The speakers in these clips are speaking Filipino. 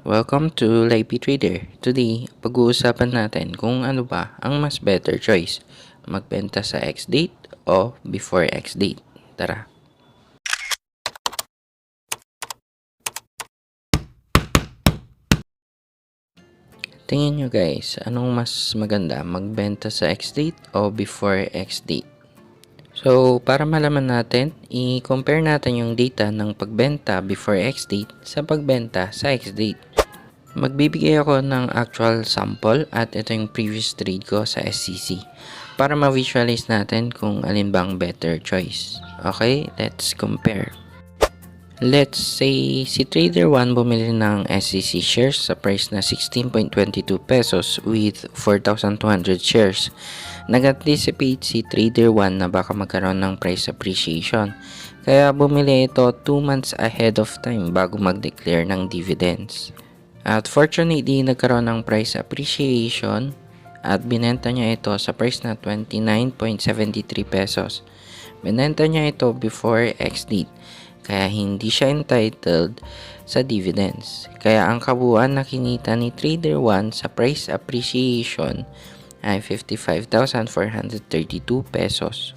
Welcome to Live Trader. Today, pag-uusapan natin kung ano ba ang mas better choice, magbenta sa X-date o before X-date. Tara! Tingin nyo guys, anong mas maganda, magbenta sa X-date o before X-date? So, para malaman natin, i-compare natin yung data ng pagbenta before X-date sa pagbenta sa X-date. Magbibigay ako ng actual sample at ito yung previous trade ko sa SCC para ma-visualize natin kung alin bang better choice. Okay, let's compare. Let's say si Trader 1 bumili ng SCC shares sa price na 16.22 pesos with 4,200 shares. Nag-anticipate si Trader 1 na baka magkaroon ng price appreciation. Kaya bumili ito 2 months ahead of time bago mag-declare ng dividends. At fortunately, nagkaroon ng price appreciation at binenta niya ito sa price na 29.73 pesos. Binenta niya ito before X-date, kaya hindi siya entitled sa dividends. Kaya ang kabuuan na kinita ni Trader 1 sa price appreciation ay 55,432 pesos.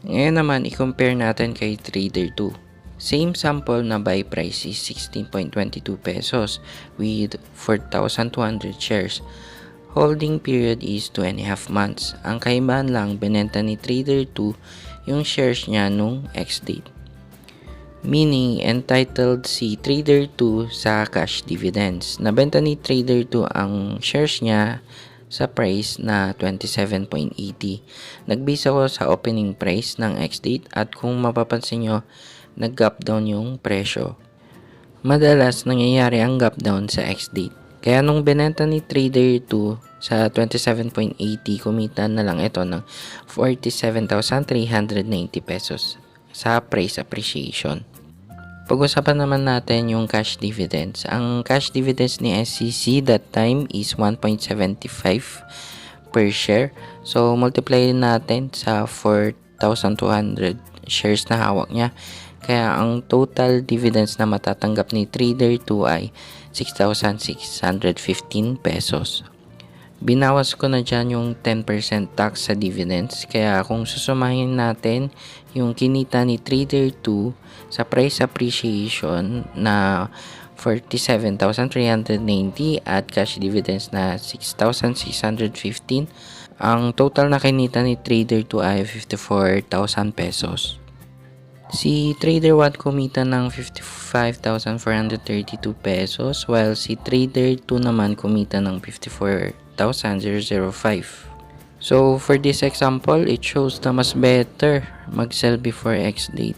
Ngayon naman, i-compare natin kay Trader 2. Same sample na buy price is 16.22 pesos with 4,200 shares. Holding period is 2.5 months. Ang kaibahan lang, binenta ni Trader 2 yung shares niya nung X-date. Meaning, entitled si Trader 2 sa cash dividends. Nabenta ni Trader 2 ang shares niya sa price na 27.80. Nag-base ako sa opening price ng X-date at kung mapapansin nyo, nag-gap down yung presyo. Madalas nangyayari ang gap down sa X-date. Kaya nung binenta ni Trader 2 sa 27.80, kumita na lang ito ng 47,390 pesos sa price appreciation. Pag-usapan naman natin yung cash dividends. Ang cash dividends ni SCC that time is 1.75 per share. So, multiply natin sa 4,200 shares na hawak niya. Kaya ang total dividends na matatanggap ni Trader 2 ay 6,615 pesos. Binawas ko na dyan yung 10% tax sa dividends. Kaya kung susumahin natin yung kinita ni Trader 2 sa price appreciation na 47,390 at cash dividends na 6,615, ang total na kinita ni Trader 2 ay 54,000 pesos. Si Trader 1 kumita ng 55,432 pesos while si Trader 2 naman kumita ng 54,005. So for this example, it shows na mas better mag-sell before X-date.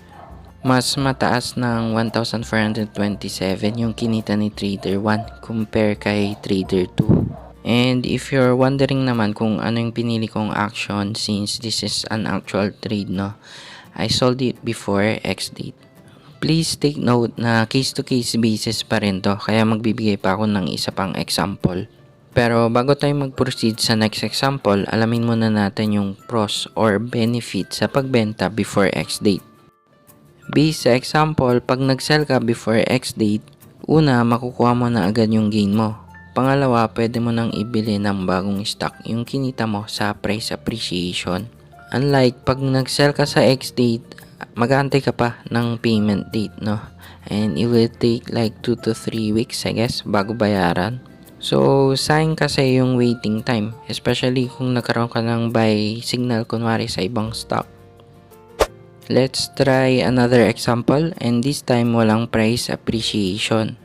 Mas mataas ng 1,427 yung kinita ni Trader 1 compare kay Trader 2. And if you're wondering naman kung ano yung pinili kong action since this is an actual trade, no? I sold it before X-date. Please take note na case-to-case basis pa rin to, kaya magbibigay pa ako ng isa pang example. Pero bago tayo mag-proceed sa next example, alamin muna natin yung pros or benefit sa pagbenta before X-date. Based sa example, pag nag-sell ka before X-date, una, makukuha mo na agad yung gain mo. Pangalawa, pwede mo nang ibili ng bagong stock yung kinita mo sa price appreciation. Unlike pag nag-sell ka sa X-date, mag-aantay ka pa ng payment date, no? And it will take like 2 to 3 weeks, I guess, bago bayaran. So, sayang kasi yung waiting time, especially kung nagkaroon ka ng buy signal kunwari sa ibang stock. Let's try another example and this time walang price appreciation.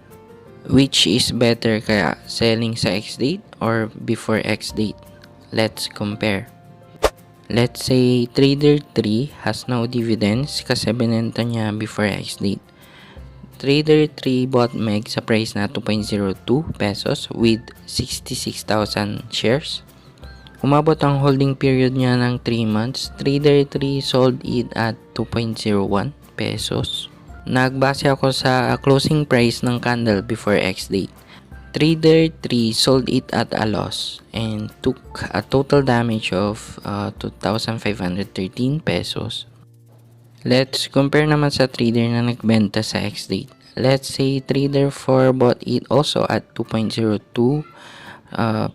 Which is better kaya, selling sa X-date or before X-date? Let's compare. Let's say Trader 3 has no dividends kasi binenta niya before X-date. Trader 3 bought MEG sa price na 2.02 pesos with 66,000 shares. Umabot ang holding period niya ng 3 months. Trader 3 sold it at 2.01 pesos. Nagbase ako sa closing price ng candle before X-date. Trader 3 sold it at a loss and took a total damage of 2,513 pesos. Let's compare naman sa trader na nagbenta sa X-date. let's say trader 4 bought it also at 2.02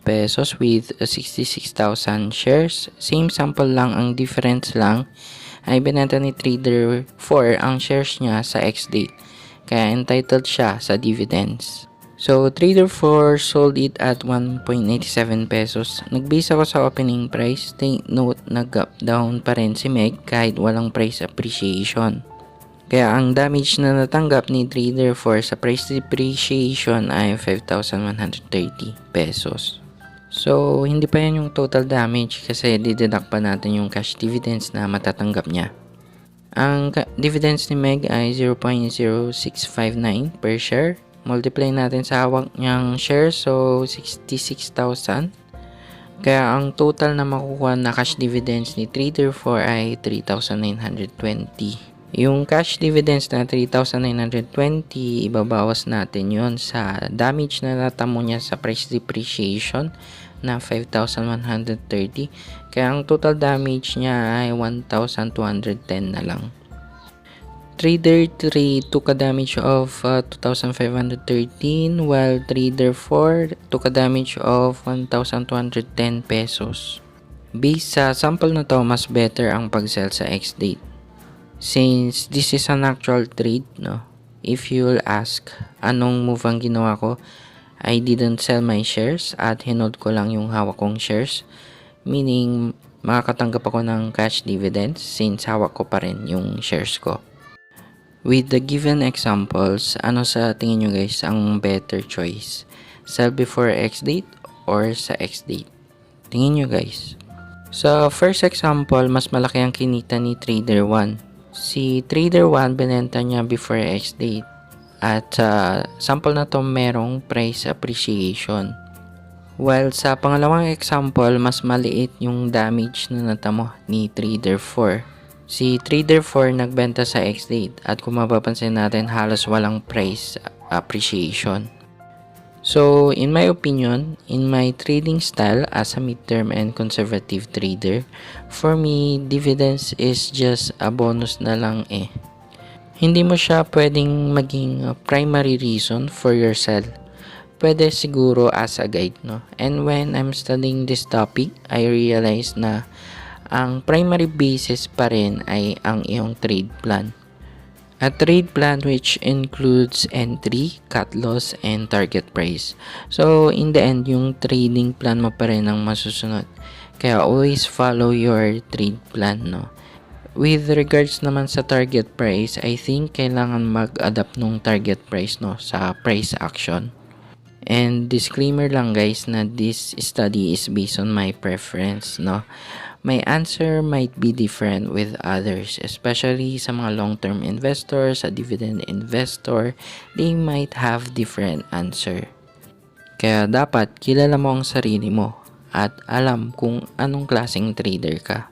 pesos with 66,000 shares. Same sample lang, ang difference lang ay binenta ni trader 4 ang shares niya sa ex-date. Kaya entitled siya sa dividends. So, trader 4 sold it at 1.87 pesos. Nag-base ako sa opening price. Take note, nag-up down pa rin si Meg kahit walang price appreciation. Kaya ang damage na natanggap ni trader 4 sa price depreciation ay 5,130 pesos. So, hindi pa yan yung total damage kasi dideduct pa natin yung cash dividends na matatanggap niya. Ang dividends ni Meg ay 0.0659 per share. Multiply natin sa hawak niyang shares, so 66,000. Kaya ang total na makukuha na cash dividends ni trader 4 ay 3,920. Yung cash dividends na 3,920, ibabawas natin yon sa damage na natamo niya sa price depreciation na 5,130. Kaya ang total damage niya ay 1,210 na lang. Trader 3 took a damage of 2,513 while trader 4 took a damage of 1,210 pesos. Based sa sample na to, mas better ang pag-sell sa ex-date. Since this is an actual trade, no? If you'll ask, anong move ang ginawa ko? I didn't sell my shares at hinold ko lang yung hawak kong shares. Meaning, makakatanggap ako ng cash dividends since hawak ko pa rin yung shares ko. With the given examples, ano sa tingin nyo guys ang better choice? Sell before ex-date or sa ex-date? Tingin nyo guys. Sa first example, mas malaki ang kinita ni trader 1. Si trader 1 binenta niya before ex-date. At sa sample na to merong price appreciation. While sa pangalawang example, mas maliit yung damage na natamo ni trader 4. Si trader 4 nagbenta sa ex-date at kung mapapansin natin halos walang price appreciation. So, in my opinion, in my trading style as a mid-term and conservative trader, for me, dividends is just a bonus na lang eh. Hindi mo siya pwedeng maging primary reason for your sell. Pwede siguro as a guide, no? And when I'm studying this topic, I realized na ang primary basis pa rin ay ang iyong trade plan. A trade plan which includes entry, cut loss, and target price. So, in the end, yung trading plan mo pa rin ang masusunod. Kaya always follow your trade plan, no? With regards naman sa target price, I think kailangan mag-adapt nung target price, no, sa price action. And disclaimer lang guys na this study is based on my preference, no? My answer might be different with others, especially sa mga long-term investors, sa dividend investor, they might have different answer. Kaya dapat kilala mo ang sarili mo at alam kung anong klaseng trader ka.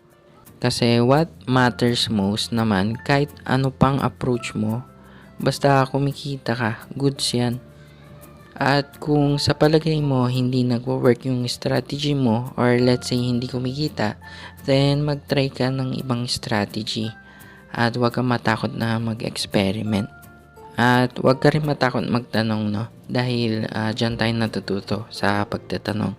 Kasi what matters most naman, kahit ano pang approach mo, basta kumikita ka, goods yan. At kung sa palagay mo hindi nagwo-work yung strategy mo or let's say hindi kumikita, then mag-try ka ng ibang strategy at huwag kang matakot na mag-experiment. At huwag ka rin matakot magtanong, no? Dahil dyan tayo natututo sa pagtatanong.